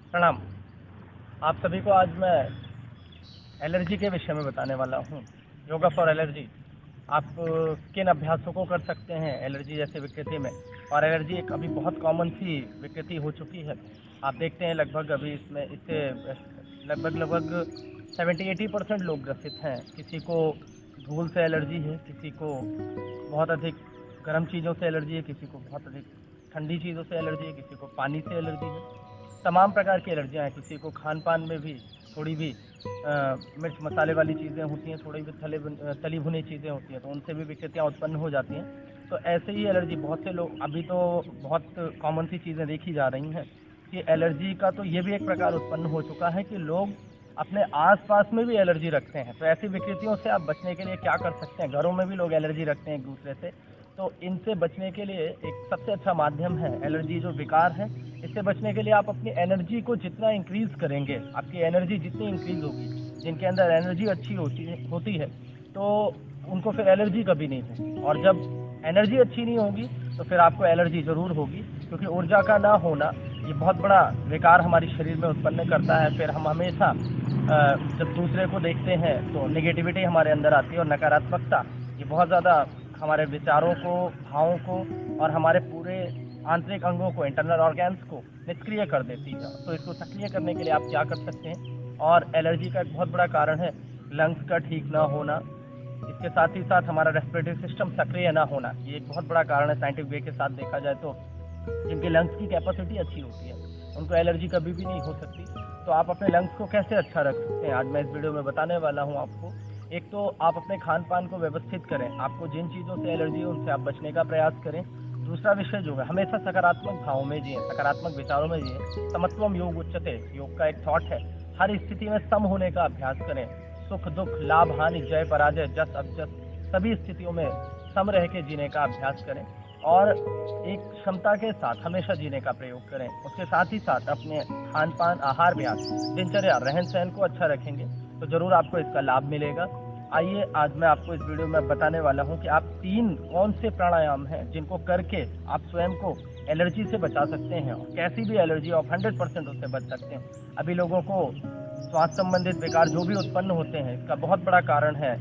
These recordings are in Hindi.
प्रणाम। आप सभी को आज मैं एलर्जी के विषय में बताने वाला हूँ। Yoga for allergy. आप किन अभ्यासों को कर सकते हैं एलर्जी जैसे विकृति में। और एलर्जी एक अभी बहुत कॉमन सी विकृति हो चुकी है। आप देखते हैं लगभग अभी इससे लगभग 70-80% लोग ग्रसित हैं। किसी को धूल से एलर्जी है, किसी को बहुत अधिक गर्म चीज़ों से एलर्जी है, किसी को बहुत अधिक ठंडी चीज़ों से एलर्जी है, किसी को पानी से एलर्जी है। तमाम प्रकार की एलर्जियाँ हैं। किसी को खान पान में भी थोड़ी भी मिर्च मसाले वाली चीज़ें होती हैं, थोड़ी भी तली भुनी चीज़ें होती हैं, तो उनसे भी विकृतियाँ उत्पन्न हो जाती हैं। तो ऐसे ही एलर्जी बहुत से लोग, अभी तो बहुत कॉमन सी चीज़ें देखी जा रही हैं कि एलर्जी का तो ये भी एक प्रकार उत्पन्न हो चुका है कि लोग अपने आसपास में भी एलर्जी रखते हैं। तो ऐसी विकृतियों से आप बचने के लिए क्या कर सकते हैं? घरों में भी लोग एलर्जी रखते हैं एक दूसरे से। तो इनसे बचने के लिए एक सबसे अच्छा माध्यम है एलर्जी जो विकार है। इससे बचने के लिए आप अपनी एनर्जी को जितना इंक्रीज करेंगे, आपकी एनर्जी जितनी इंक्रीज होगी, जिनके अंदर एनर्जी अच्छी होती है तो उनको फिर एलर्जी कभी नहीं होगी। और जब एनर्जी अच्छी नहीं होगी तो फिर आपको एलर्जी ज़रूर होगी, क्योंकि ऊर्जा का ना होना ये बहुत बड़ा विकार हमारे शरीर में उत्पन्न करता है। फिर हम हमेशा जब दूसरे को देखते हैं तो नेगेटिविटी हमारे अंदर आती है, और नकारात्मकता ये बहुत ज़्यादा हमारे विचारों को, भावों को और हमारे पूरे आंतरिक अंगों को, इंटरनल ऑर्गन्स को निष्क्रिय कर देती है। तो इसको सक्रिय करने के लिए आप क्या कर सकते हैं? और एलर्जी का एक बहुत बड़ा कारण है लंग्स का ठीक ना होना। इसके साथ ही साथ हमारा रेस्पिरेटरी सिस्टम सक्रिय ना होना, ये एक बहुत बड़ा कारण है। साइंटिफिक वे के साथ देखा जाए तो जिनके लंग्स की कैपेसिटी अच्छी होती है उनको एलर्जी कभी भी नहीं हो सकती। तो आप अपने लंग्स को कैसे अच्छा रख सकते हैं, आज मैं इस वीडियो में बताने वाला हूँ आपको। एक तो आप अपने खान पान को व्यवस्थित करें। आपको जिन चीज़ों से एलर्जी है उनसे आप बचने का प्रयास करें। दूसरा विषय जो है, हमेशा सकारात्मक भावों में जिए, सकारात्मक विचारों में जिए। समत्वम योग उच्यते, योग का एक थॉट है। हर स्थिति में सम होने का अभ्यास करें। सुख दुख, लाभ हानि, जय पराजय, जस अजस, सभी स्थितियों में सम रह के जीने का अभ्यास करें। और एक क्षमता के साथ हमेशा जीने का प्रयोग करें। उसके साथ ही साथ अपने खान पान, आहार विहार, दिनचर्या, रहन सहन को अच्छा रखेंगे तो जरूर आपको इसका लाभ मिलेगा। आइए आज मैं आपको इस वीडियो में बताने वाला हूं कि आप 3 कौन से प्राणायाम हैं जिनको करके आप स्वयं को एलर्जी से बचा सकते हैं, और कैसी भी एलर्जी आप 100% उससे बच सकते हैं। अभी लोगों को श्वास संबंधित विकार जो भी उत्पन्न होते हैं, इसका बहुत बड़ा कारण है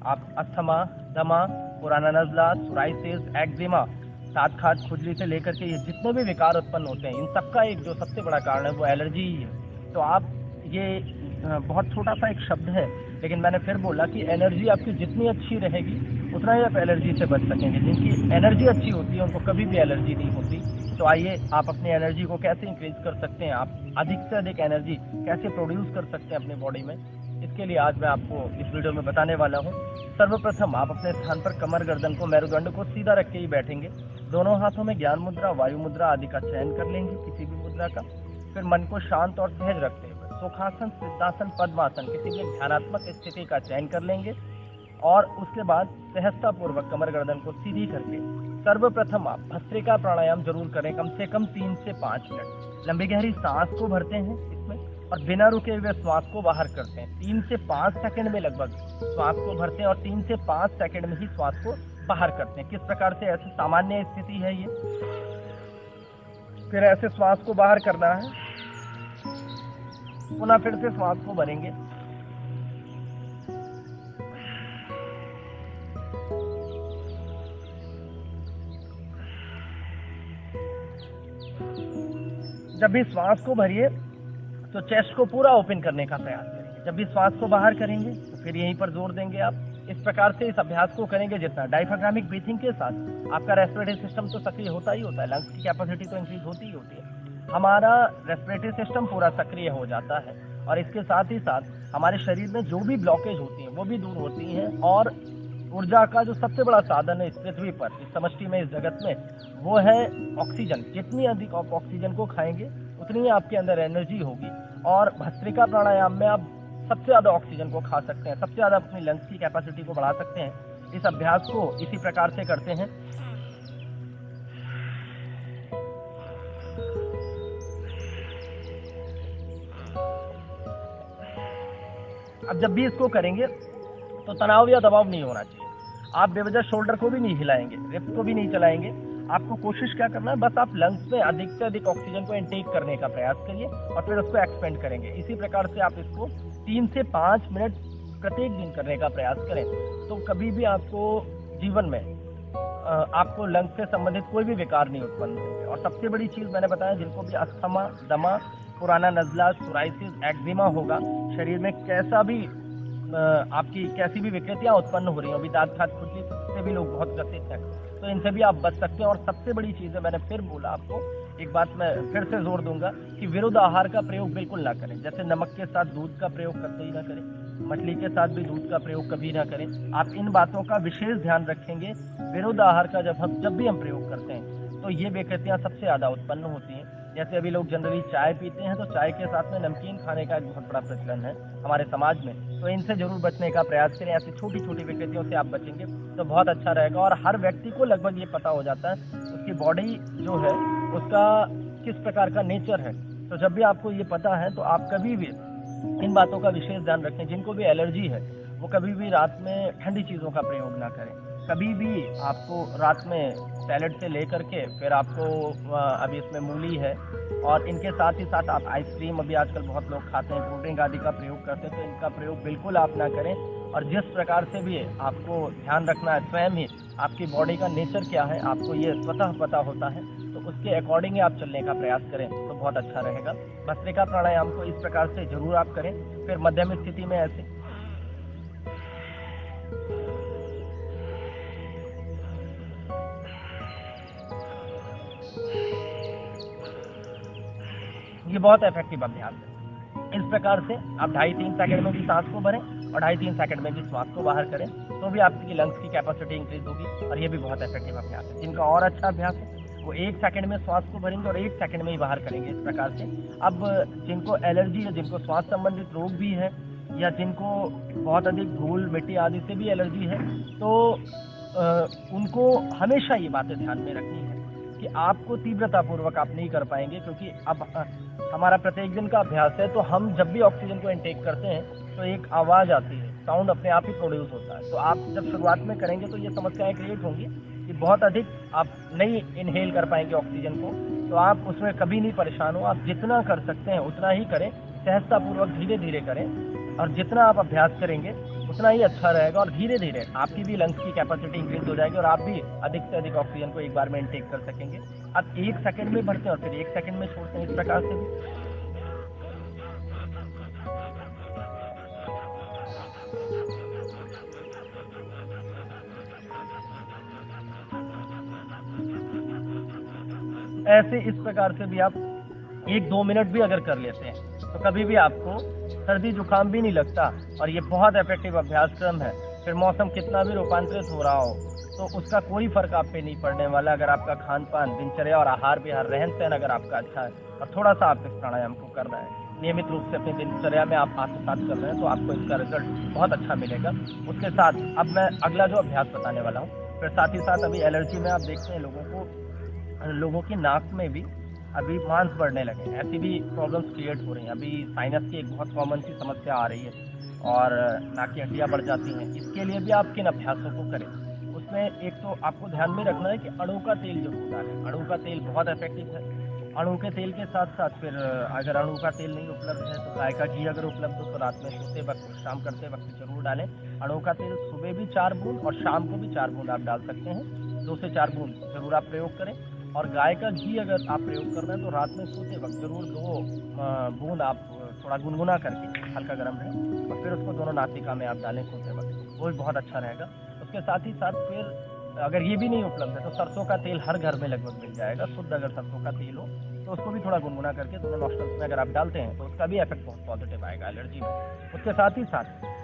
आप अस्थमा, दमा, पुराना नजला, सोराइसिस, एक्जिमा, दांत खाज, खुजली से लेकर के ये जितने भी विकार उत्पन्न होते हैं, इन सबका एक जो सबसे बड़ा कारण है वो एलर्जी ही है। तो आप ये बहुत छोटा सा एक शब्द है, लेकिन मैंने फिर बोला कि एनर्जी आपकी जितनी अच्छी रहेगी उतना ही आप एलर्जी से बच सकेंगे। जिनकी एनर्जी अच्छी होती है उनको कभी भी एलर्जी नहीं होती। तो आइए आप अपनी एनर्जी को कैसे इंक्रीज कर सकते हैं, आप अधिक से अधिक एनर्जी कैसे प्रोड्यूस कर सकते हैं अपनी बॉडी में, इसके लिए आज मैं आपको इस वीडियो में बताने वाला हूँ। सर्वप्रथम आप अपने स्थान पर कमर गर्दन को, मेरुदंड को सीधा रख के ही बैठेंगे। दोनों हाथों में ज्ञान मुद्रा, वायु मुद्रा आदि का चयन कर लेंगे, किसी भी मुद्रा का। फिर मन को शांत और सहज रखते हुए सुखासन, सिद्धासन, पद्मासन, किसी भी ध्यानात्मक स्थिति का चयन कर लेंगे। और उसके बाद सहजता पूर्वक कमर गर्दन को सीधी करके सर्वप्रथम आप भस्त्रिका प्राणायाम जरूर करें, कम से कम 3 से 5 मिनट। लंबी गहरी सांस को भरते हैं इसमें और बिना रुके हुए श्वास को बाहर करते हैं। 3 से 5 सेकंड में लगभग श्वास को भरते हैं और 3 से 5 सेकंड में ही श्वास को बाहर करते हैं। किस प्रकार से, ऐसे सामान्य स्थिति है ये। फिर ऐसे श्वास को बाहर करना है, पुनः फिर से श्वास को भरेंगे। जब भी श्वास को भरिए तो चेस्ट को पूरा ओपन करने का प्रयास करेंगे। जब भी श्वास को बाहर करेंगे तो फिर यहीं पर जोर देंगे आप। इस प्रकार से इस अभ्यास को करेंगे जितना डायफ्राग्रामिक ब्रीथिंग के साथ आपका रेस्पिरेटरी सिस्टम तो सक्रिय होता ही होता है, लंग्स की कैपेसिटी तो इंक्रीज होती ही होती है। हमारा रेस्पिरेटरी सिस्टम पूरा सक्रिय हो जाता है और इसके साथ ही साथ हमारे शरीर में जो भी ब्लॉकेज होती हैं वो भी दूर होती हैं। और ऊर्जा का जो सबसे बड़ा साधन है इस पृथ्वी पर, इस समष्टि में, इस जगत में, वो है ऑक्सीजन। जितनी अधिक आप ऑक्सीजन को खाएंगे उतनी ही आपके अंदर एनर्जी होगी। और भस्त्रिका प्राणायाम में आप सबसे ज़्यादा ऑक्सीजन को खा सकते हैं, सबसे ज़्यादा अपनी लंग्स की कैपेसिटी को बढ़ा सकते हैं। इस अभ्यास को इसी प्रकार से करते हैं। अब जब भी इसको करेंगे तो तनाव या दबाव नहीं होना चाहिए। आप बेवजह शोल्डर को भी नहीं हिलाएंगे, रिप्स को भी नहीं चलाएंगे। आपको कोशिश क्या करना है, बस आप लंग्स में अधिक से अधिक ऑक्सीजन को इनटेक करने का प्रयास करिए और फिर उसको एक्सपेंड करेंगे। इसी प्रकार से आप इसको 3 से 5 मिनट प्रत्येक दिन करने का प्रयास करें, तो कभी भी आपको जीवन में आपको लंग्स से संबंधित कोई भी विकार नहीं उत्पन्न होंगे। और सबसे बड़ी चीज़ मैंने बताया, जिनको भी अस्थमा, दमा, पुराना नज़ला, सोराइसिस, एक्जिमा होगा, शरीर में कैसा भी आपकी कैसी भी विकृतियां उत्पन्न हो रही हैं, अभी दांत खाद खुजली से भी लोग बहुत ग्रसित हैं, तो इनसे भी आप बच सकते हैं। और सबसे बड़ी चीज़ है, मैंने फिर बोला आपको, एक बात मैं फिर से जोर दूंगा कि विरुद्ध आहार का प्रयोग बिल्कुल ना करें। जैसे नमक के साथ दूध का प्रयोग करते ही ना करें, मछली के साथ भी दूध का प्रयोग कभी ना करें। आप इन बातों का विशेष ध्यान रखेंगे। विरुद्ध आहार का जब भी हम प्रयोग करते हैं तो ये विकृतियां सबसे ज़्यादा उत्पन्न होती हैं। जैसे अभी लोग जनरली चाय पीते हैं, तो चाय के साथ में नमकीन खाने का एक बहुत बड़ा प्रचलन है हमारे समाज में, तो इनसे जरूर बचने का प्रयास करें। ऐसी छोटी छोटी विकृतियों से आप बचेंगे तो बहुत अच्छा रहेगा। और हर व्यक्ति को लगभग ये पता हो जाता है उसकी बॉडी जो है उसका किस प्रकार का नेचर है। तो जब भी आपको ये पता है तो आप कभी भी इन बातों का विशेष ध्यान रखें। जिनको भी एलर्जी है वो कभी भी रात में ठंडी चीज़ों का प्रयोग ना करें। कभी भी आपको रात में सैलेड से लेकर के फिर आपको अभी इसमें मूली है, और इनके साथ ही साथ आप आइसक्रीम अभी आजकल बहुत लोग खाते हैं, कोल्ड ड्रिंक आदि का प्रयोग करते हैं, तो इनका प्रयोग बिल्कुल आप ना करें। और जिस प्रकार से भी आपको ध्यान रखना है, स्वयं ही आपकी बॉडी का नेचर क्या है आपको ये स्वतः पता होता है, तो उसके अकॉर्डिंग ही आप चलने का प्रयास करें तो बहुत अच्छा रहेगा। भस्त्रिका प्राणायाम को इस प्रकार से जरूर आप करें। फिर मध्यम स्थिति में ऐसे ये बहुत इफेक्टिव अभ्यास है। इस प्रकार से आप 2.5-3 सेकंड में भी सांस को भरें और 2.5-3 सेकंड में भी श्वास को बाहर करें, तो भी आपकी लंग्स की कैपेसिटी इंक्रीज होगी। और ये भी बहुत इफेक्टिव अभ्यास है। जिनका और अच्छा अभ्यास है वो 1 सेकंड में श्वास को भरेंगे और 1 सेकंड में ही बाहर करेंगे, इस प्रकार से। अब जिनको एलर्जी है, जिनको श्वास संबंधित रोग भी है, या जिनको बहुत अधिक धूल मिट्टी आदि से भी एलर्जी है, तो उनको हमेशा ये बातें ध्यान में रखनी है कि आपको तीव्रतापूर्वक आप नहीं कर पाएंगे, क्योंकि अब हमारा प्रत्येक दिन का अभ्यास है। तो हम जब भी ऑक्सीजन को इनटेक करते हैं तो एक आवाज़ आती है, साउंड अपने आप ही प्रोड्यूस होता है। तो आप जब शुरुआत में करेंगे तो ये समस्याएं क्रिएट होंगी कि बहुत अधिक आप नहीं इनहेल कर पाएंगे ऑक्सीजन को, तो आप उसमें कभी नहीं परेशान हो। आप जितना कर सकते हैं उतना ही करें, सहजतापूर्वक धीरे धीरे करें, और जितना आप अभ्यास करेंगे उतना ही अच्छा रहेगा। और धीरे धीरे आपकी भी लंग्स की कैपेसिटी इंक्रीज हो जाएगी और आप भी अधिक से अधिक ऑक्सीजन को एक बार में इनटेक कर सकेंगे। आप 1 सेकंड में भरते हैं और फिर 1 सेकंड में छोड़ते हैं, इस प्रकार से भी। ऐसे इस प्रकार से भी आप 1-2 मिनट भी अगर कर लेते हैं तो कभी भी आपको सर्दी जुकाम भी नहीं लगता। और ये बहुत इफेक्टिव अभ्यास क्रम है। फिर मौसम कितना भी रूपांतरित हो रहा हो तो उसका कोई फर्क आप पे नहीं पड़ने वाला, अगर आपका खान पान, दिनचर्या और आहार विहार, रहन सहन अगर आपका अच्छा है और थोड़ा सा आप इस प्राणायाम को कर रहे हैं, नियमित रूप से अपनी दिनचर्या में आप आत्मसात कर रहे हैं, तो आपको इसका रिजल्ट बहुत अच्छा मिलेगा। उसके साथ अब मैं अगला जो अभ्यास बताने वाला हूँ, फिर साथ ही साथ अभी एलर्जी में आप देखते हैं लोगों की नाक में भी अभी मांस बढ़ने लगे, ऐसी भी प्रॉब्लम्स क्रिएट हो रही हैं। अभी साइनस की एक बहुत कॉमन सी समस्या आ रही है और नाक की हड्डियाँ बढ़ जाती हैं। इसके लिए भी आप किन अभ्यासों को करें, उसमें एक तो आपको ध्यान में रखना है कि अड़ू का तेल जरूर डालें। अड़ू का तेल बहुत इफेक्टिव है। अड़ू के तेल के साथ साथ फिर अगर अड़ू का तेल नहीं उपलब्ध है तो गाय का घी अगर उपलब्ध हो तो रात में सोते वक्त, शाम करते वक्त जरूर डालें। अड़ू का तेल सुबह भी 4 बूंद और शाम को भी 4 बूंद आप डाल सकते हैं। 2 से 4 बूंद जरूर आप प्रयोग करें। और गाय का घी अगर आप प्रयोग कर रहे हैं तो रात में सोते वक्त जरूर 2 बूंद आप थोड़ा गुनगुना करके, हल्का गर्म रहे, और फिर उसको दोनों नासिका में आप डालें सोते वक्त, वो भी बहुत अच्छा रहेगा। उसके साथ ही साथ फिर अगर ये भी नहीं उपलब्ध है तो सरसों का तेल हर घर में लगभग मिल जाएगा। शुद्ध अगर सरसों का तेल हो तो उसको भी थोड़ा गुनगुना करके दोनों नॉस्ट्रल्स में अगर आप डालते हैं तो उसका भी इफेक्ट बहुत पॉजिटिव आएगा एलर्जी में। उसके साथ ही साथ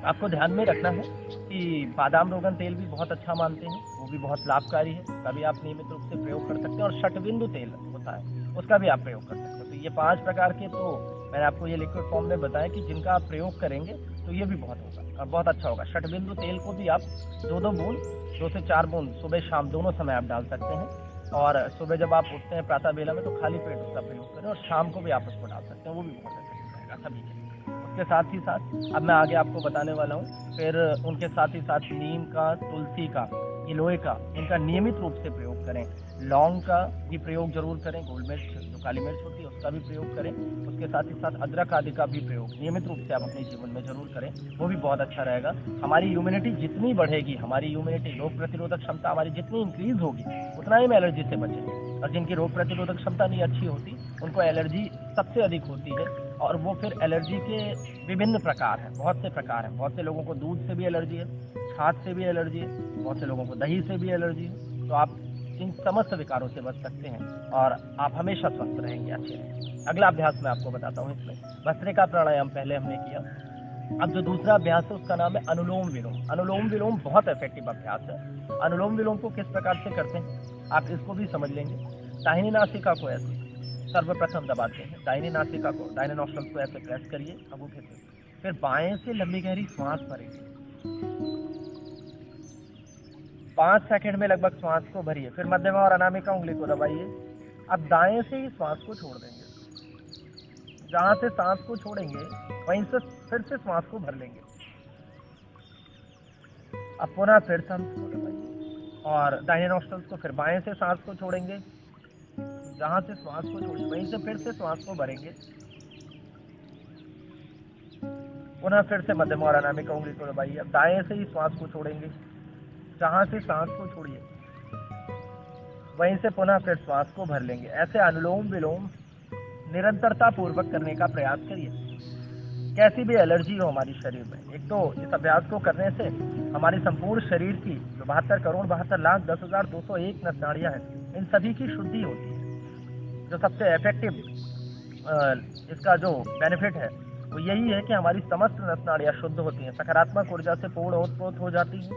आपको ध्यान में रखना है कि बादाम रोगन तेल भी बहुत अच्छा मानते हैं, वो भी बहुत लाभकारी है, उसका भी आप नियमित रूप से प्रयोग कर सकते हैं। और षटबिंदु तेल होता है उसका भी आप प्रयोग कर सकते हैं। तो ये 5 प्रकार के तो मैंने आपको ये लिक्विड फॉर्म में बताया कि जिनका आप प्रयोग करेंगे तो ये भी बहुत होगा और बहुत अच्छा होगा। षटबिंदु तेल को भी आप 2-2 बूंद, 2 से 4 बूंद सुबह शाम दोनों समय आप डाल सकते हैं। और सुबह जब आप उठते हैं प्रातः बेला में तो खाली पेट उसका प्रयोग करें, और शाम को भी आप उसको डाल सकते हैं, वो भी बहुत अच्छा रहेगा सभी के लिए। उसके साथ ही साथ अब मैं आगे आपको बताने वाला हूँ फिर उनके साथ ही साथ नीम का, तुलसी का, ये लोहे का, इनका नियमित रूप से प्रयोग करें। लौंग का भी प्रयोग जरूर करें, गोल मिर्च जो काली मिर्च होती है उसका भी प्रयोग करें। उसके साथ ही साथ अदरक आदि का भी प्रयोग नियमित रूप से आप अपने जीवन में जरूर करें, वो भी बहुत अच्छा रहेगा। हमारी इम्यूनिटी जितनी बढ़ेगी, हमारी इम्यूनिटी, रोग प्रतिरोधक क्षमता हमारी जितनी इंक्रीज होगी, उतना ही हम एलर्जी से बचेंगे। और जिनकी रोग प्रतिरोधक क्षमता नहीं अच्छी होती, उनको एलर्जी सबसे अधिक होती है। और वो फिर एलर्जी के विभिन्न प्रकार हैं, बहुत से प्रकार हैं। बहुत से लोगों को दूध से भी एलर्जी है, छाछ से भी एलर्जी है, बहुत से लोगों को दही से भी एलर्जी है। तो आप इन समस्त विकारों से बच सकते हैं और आप हमेशा स्वस्थ रहेंगे, अच्छे रहेंगे। अगला अभ्यास मैं आपको बताता हूँ। इसमें भस्त्रिका प्राणायाम पहले हमने किया। अब जो दूसरा अभ्यास है उसका नाम है अनुलोम विलोम। अनुलोम विलोम बहुत इफेक्टिव अभ्यास है। अनुलोम विलोम को किस प्रकार से करते हैं आप इसको भी समझ लेंगे। दाहिनी नासिका को ऐसे सर्वप्रथम दबाते हैं, दाहिनी नासिका को, दाहिने नॉस्ट्रल को ऐसे प्रेस करिए अंगूठे से। फिर बाएं से लंबी गहरी सांस भरेंगे, 5 सेकंड में लगभग सांस को भरिए। फिर मध्यमा और अनामिका उंगली को दबाइए। अब दाएं से ही सांस को छोड़ देंगे, जहां से सांस को छोड़ेंगे वहीं से फिर से सांस को भर लेंगे। अब पुनः फिर सांस को दबाइए और दाहिने नॉस्ट्रल्स को, फिर बाएं से सांस को छोड़ेंगे, जहां से श्वास को छोड़िए वहीं से फिर से श्वास को भरेंगे। पुनः फिर से मध्यम और अनामिका उंगली को दबाइए। अब दाएं से ही श्वास को छोड़ेंगे, जहां से सांस को छोड़िए वहीं से पुनः फिर श्वास को भर लेंगे। ऐसे अनुलोम विलोम निरंतरता पूर्वक करने का प्रयास करिए। कैसी भी एलर्जी हो हमारी शरीर में, एक तो इस अभ्यास को करने से हमारी संपूर्ण शरीर की जो 72,72,10,201 नस नाड़ियां हैं, इन सभी की शुद्धि होती है। जो सबसे इफेक्टिव इसका जो बेनिफिट है वो यही है कि हमारी समस्त नस नाड़ियां शुद्ध होती हैं, सकारात्मक ऊर्जा से पूर्ण ओतप्रोत हो जाती हैं।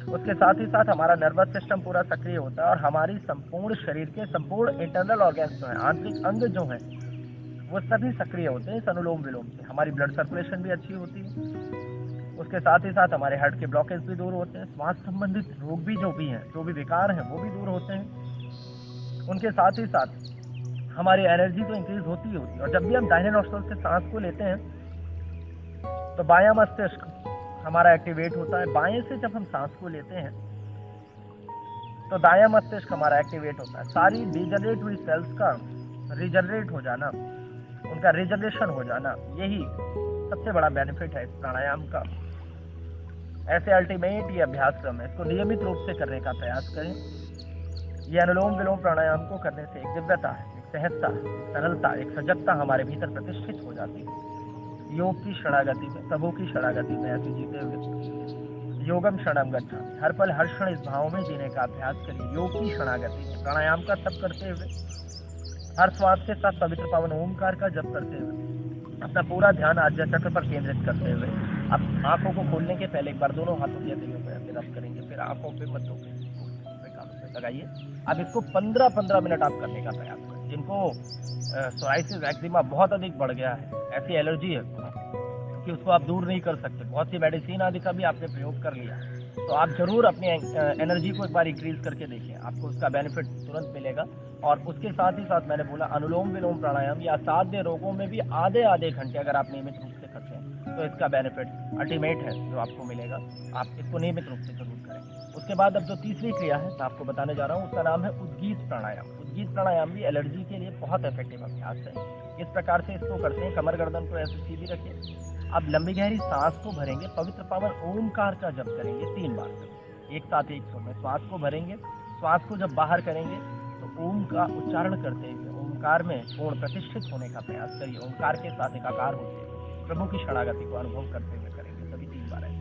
उसके साथ ही साथ हमारा नर्वस सिस्टम पूरा सक्रिय होता है और हमारी संपूर्ण शरीर के संपूर्ण इंटरनल ऑर्गन्स जो हैं, आंतरिक अंग जो हैं, वो सभी सक्रिय होते हैं इस अनुलोम विलोम से। हमारी ब्लड सर्कुलेशन भी अच्छी होती है। उसके साथ ही साथ हमारे हार्ट के ब्लॉकेज भी दूर होते हैं, श्वास संबंधित रोग भी जो भी हैं, जो भी विकार हैं, वो भी दूर होते हैं। उनके साथ ही साथ हमारी एनर्जी तो इंक्रीज होती ही होती है। और जब भी हम दाहिने नॉस्ट्रल से सांस को लेते हैं तो बायां मस्तिष्क हमारा एक्टिवेट होता है। बाएं से जब हम सांस को लेते हैं तो दायां मस्तिष्क हमारा एक्टिवेट होता है। सारी डिजनरेट हुई सेल्स का रिजनरेट हो जाना, उनका रिजनरेशन हो जाना, यही सबसे बड़ा बेनिफिट है इस प्राणायाम का। ऐसे अल्टीमेट ये अभ्यास क्रम है, इसको नियमित रूप से करने का प्रयास करें। ये अनुलोम विलोम प्राणायाम को करने से एक दिव्यता है, एक सहजता, एक सरलता, एक सजगता हमारे भीतर प्रतिष्ठित हो जाती है। योग की शरणागति में, प्रभु की शरणागति में ऐसे जीते हुए योगम क्षणम गच्छामि, हर पल हर क्षण इस भाव में जीने का अभ्यास करिए। योग की शरणागति में प्राणायाम का तप करते हुए, हर श्वास के साथ पवित्र पावन ओमकार का जप करते हुए, अपना पूरा ध्यान आज्ञा चक्र पर केंद्रित करते हुए अब आंखों को खोलने के पहले एक बार दोनों हाथों की हथेलियों पर ऐसे रब करेंगे, फिर आंखों पे मत लगाइए। अब इसको 15-15 मिनट आप करने का प्रयास करें। जिनको सोराइसिस एक्जिमा बहुत अधिक बढ़ गया है, ऐसी एलर्जी है कि उसको आप दूर नहीं कर सकते, बहुत सी मेडिसिन आदि का भी आपने प्रयोग कर लिया, तो आप जरूर अपनी एनर्जी को एक बार इंक्रीज करके देखिए, आपको उसका बेनिफिट तुरंत मिलेगा। और उसके साथ ही साथ मैंने बोला अनुलोम विलोम प्राणायाम या असाध्य रोगों में भी आधे घंटे अगर आप नियमित रूप से करते हैं तो इसका बेनिफिट अल्टीमेट है जो आपको मिलेगा। आप इसको नियमित रूप से जरूर करें। उसके बाद अब जो तीसरी क्रिया है मैं आपको बताने जा रहा हूँ, उसका नाम है उद्गीत प्राणायाम। उद्गीत प्राणायाम भी एलर्जी के लिए बहुत इफेक्टिव अभ्यास है। इस प्रकार से इसको करते हैं, कमर गर्दन को ऐसे सीधी रखिए। अब लंबी गहरी सांस को भरेंगे, पवित्र पावन ओमकार का जप करेंगे 3 बार एक साथ एक सुर में। श्वास को भरेंगे, श्वास को जब बाहर करेंगे तो ओम का उच्चारण करते हुए ओमकार में पूर्ण प्रतिष्ठित होने का प्रयास करिए। ओमकार के साथ एकाकार होते हुए प्रभु की शरणागति को अनुभव करते हुए करेंगे, सभी 3 बार ऐसे।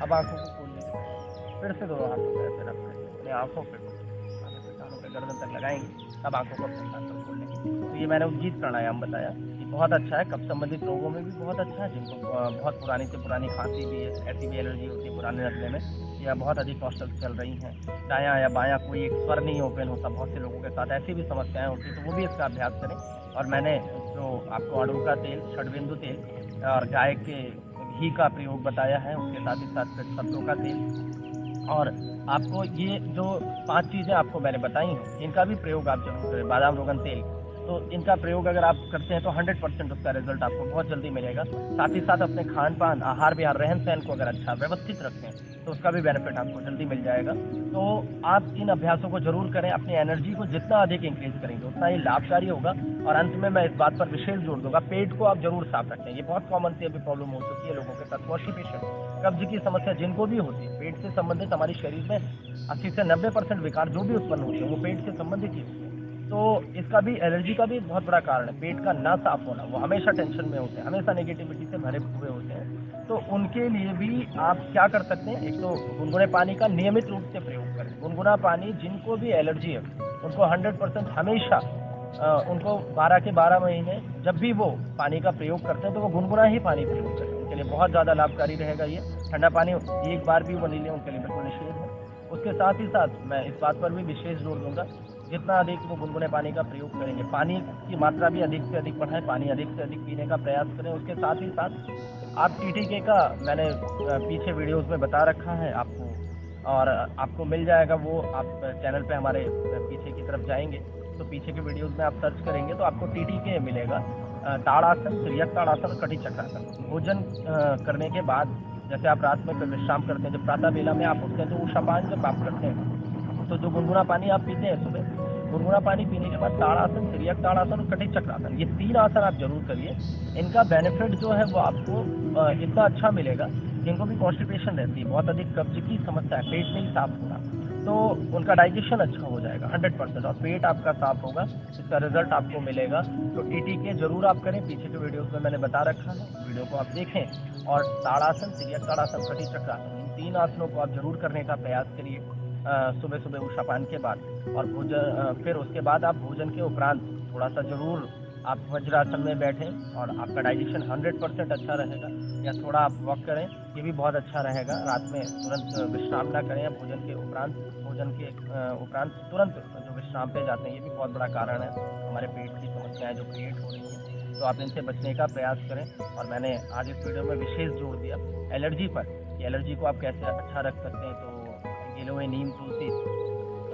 अब आंखों को खोल लीजिए, फिर से दोनों हाथों पे ऐसे रख करके अपने आंखों पे आगे से कानों पे गर्दन तक लगाएंगे, तब आंखों को अपने साथ साथ खोल लेंगे। तो ये मैंने उद्गीत प्राणायाम बताया, ये बहुत अच्छा है, कफ संबंधित रोगों में भी बहुत अच्छा है, जिनको बहुत पुरानी से पुरानी खांसी भी है, ऐसी भी एलर्जी होती है पुराने नस्ले में, या बहुत अधिक नॉस्टल्स चल रही हैं, दायां या बायां कोई एक स्वर नहीं ओपन होता, बहुत से लोगों के साथ ऐसी भी समस्याएं होती हैं, तो वो भी इसका अभ्यास करें। और मैंने जो आपको अड़ू का तेल, षडबिंदु तेल और गाय के घी का प्रयोग बताया है, उसके साथ ही साथ फिर सरसों का तेल, और आपको ये जो 5 चीज़ें आपको मैंने बताई हैं, इनका भी प्रयोग आप जरूर करें। बादाम रोगन तेल, तो इनका प्रयोग अगर आप करते हैं तो 100% उसका रिजल्ट आपको बहुत जल्दी मिलेगा। साथ ही साथ अपने खान पान, आहार विहार, रहन सहन को अगर अच्छा व्यवस्थित रखें तो उसका भी बेनिफिट आपको जल्दी मिल जाएगा। तो आप इन अभ्यासों को जरूर करें, अपनी एनर्जी को जितना अधिक इंक्रीज करेंगे उतना ही लाभकारी होगा। और अंत में मैं इस बात पर विशेष जोर दूंगा, पेट को आप जरूर साफ रखें। ये बहुत कॉमन सी अभी प्रॉब्लम हो चुकी है लोगों के साथ, कॉन्स्टिपेशन, कब्ज की समस्या जिनको भी होती है, पेट से संबंधित हमारे शरीर में 80 से 90% विकार जो भी उत्पन्न होते हैं वो पेट से संबंधित ही होते हैं। तो इसका भी, एलर्जी का भी बहुत बड़ा कारण है पेट का ना साफ होना। वो हमेशा टेंशन में होते हैं, हमेशा नेगेटिविटी से भरे हुए होते हैं। तो उनके लिए भी आप क्या कर सकते हैं, एक तो गुनगुने पानी का नियमित रूप से प्रयोग करें। गुनगुना पानी जिनको भी एलर्जी है उनको 100% हमेशा उनको 12 के 12 महीने जब भी वो पानी का प्रयोग करते हैं तो वो गुनगुना ही पानी प्रयोग करें, उनके लिए बहुत ज़्यादा लाभकारी रहेगा। ये ठंडा पानी एक बार भी वो नहीं लें, उनके लिए बिल्कुल निषेध है। उसके साथ ही साथ मैं इस बात पर भी विशेष जोर दूंगा, जितना अधिक वो गुनगुने पानी का प्रयोग करेंगे, पानी की मात्रा भी अधिक से अधिक बढ़ाएं, पानी अधिक से अधिक पीने का प्रयास करें। उसके साथ ही साथ आप टीटीके का मैंने पीछे वीडियोस में बता रखा है आपको, और आपको मिल जाएगा वो, आप चैनल पे हमारे पीछे की तरफ जाएंगे तो पीछे के वीडियोस में आप सर्च करेंगे तो आपको टीटीके मिलेगा। ताड़ासन, तिर्यक ताड़ासन, कटी चक्रासन। भोजन करने के बाद जैसे आप रात में विश्राम करते हैं, जब प्रातः बेला में आप उठते हैं तो उषापान जब आप करते हैं तो जो गुनगुना पानी आप पीते हैं सुबह, गुनगुना पानी पीने के बाद ताड़ासन, तिर्यक ताड़ासन और कटी चक्रासन, ये 3 आसन आप जरूर करिए। इनका बेनिफिट जो है वो आपको इतना अच्छा मिलेगा। जिनको भी कॉन्स्टिपेशन रहती है, बहुत अधिक कब्ज की समस्या है, पेट नहीं साफ होना, तो उनका डाइजेशन अच्छा हो जाएगा 100%, और पेट आपका साफ होगा, इसका रिजल्ट आपको मिलेगा। तो टीटीके जरूर आप करें, पीछे के वीडियोस में मैंने बता रखा है, वीडियो को आप देखें। और ताड़ासन, तिर्यक ताड़ासन, कटी चक्रासन, इन 3 आसनों को आप जरूर करने का प्रयास करिए सुबह सुबह उषापान के बाद। और भोजन, फिर उसके बाद आप भोजन के उपरांत थोड़ा सा जरूर आप वज्रासन में बैठें और आपका डाइजेशन 100% अच्छा रहेगा। या थोड़ा आप वॉक करें, ये भी बहुत अच्छा रहेगा। रात में तुरंत विश्राम ना करें, भोजन के उपरांत, भोजन के उपरांत तुरंत जो विश्राम पे जाते हैं, ये भी बहुत बड़ा कारण है हमारे पेट की समस्याएं जो क्रिएट हो रही हैं। तो आप इनसे बचने का प्रयास करें। और मैंने आज इस वीडियो में विशेष जोर दिया एलर्जी पर, कि एलर्जी को आप कैसे अच्छा रख सकते हैं। तो गिलोय, नीम, तुलसी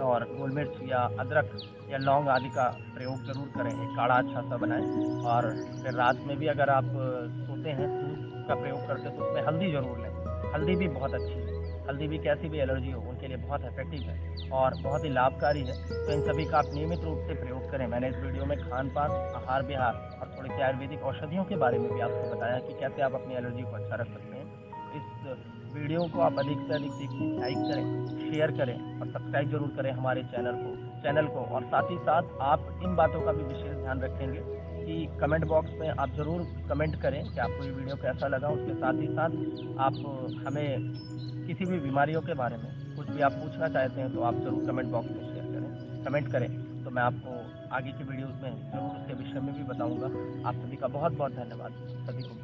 और गोल मिर्च या अदरक या लौंग आदि का प्रयोग जरूर करें, एक काढ़ा अच्छा सा बनाएं। और फिर रात में भी अगर आप सोते हैं, दूध का प्रयोग करते हैं, तो उसमें हल्दी जरूर लें। हल्दी भी बहुत अच्छी है, हल्दी भी कैसी भी एलर्जी हो उनके लिए बहुत इफेक्टिव है और बहुत ही लाभकारी है। तो इन सभी का आप नियमित रूप से प्रयोग करें। मैंने इस वीडियो में खान पान, आहार विहार और थोड़ी सी आयुर्वेदिक औषधियों के बारे में भी आपको बताया कि कैसे आप अपनी एलर्जी को अच्छा रख सकते हैं। इस वीडियो को आप अधिक से अधिक देखें, लाइक करें, शेयर करें और सब्सक्राइब जरूर करें हमारे चैनल को। और साथ ही साथ आप इन बातों का भी विशेष ध्यान रखेंगे कि कमेंट बॉक्स में आप ज़रूर कमेंट करें कि आपको ये वीडियो कैसा लगा। उसके साथ ही साथ आप हमें किसी भी बीमारियों के बारे में कुछ भी आप पूछना चाहते हैं तो आप ज़रूर कमेंट बॉक्स में शेयर करें, कमेंट करें, तो मैं आपको आगे की वीडियोज़ में ज़रूर उसके विषय में भी बताऊँगा। आप सभी का बहुत बहुत धन्यवाद। सभी को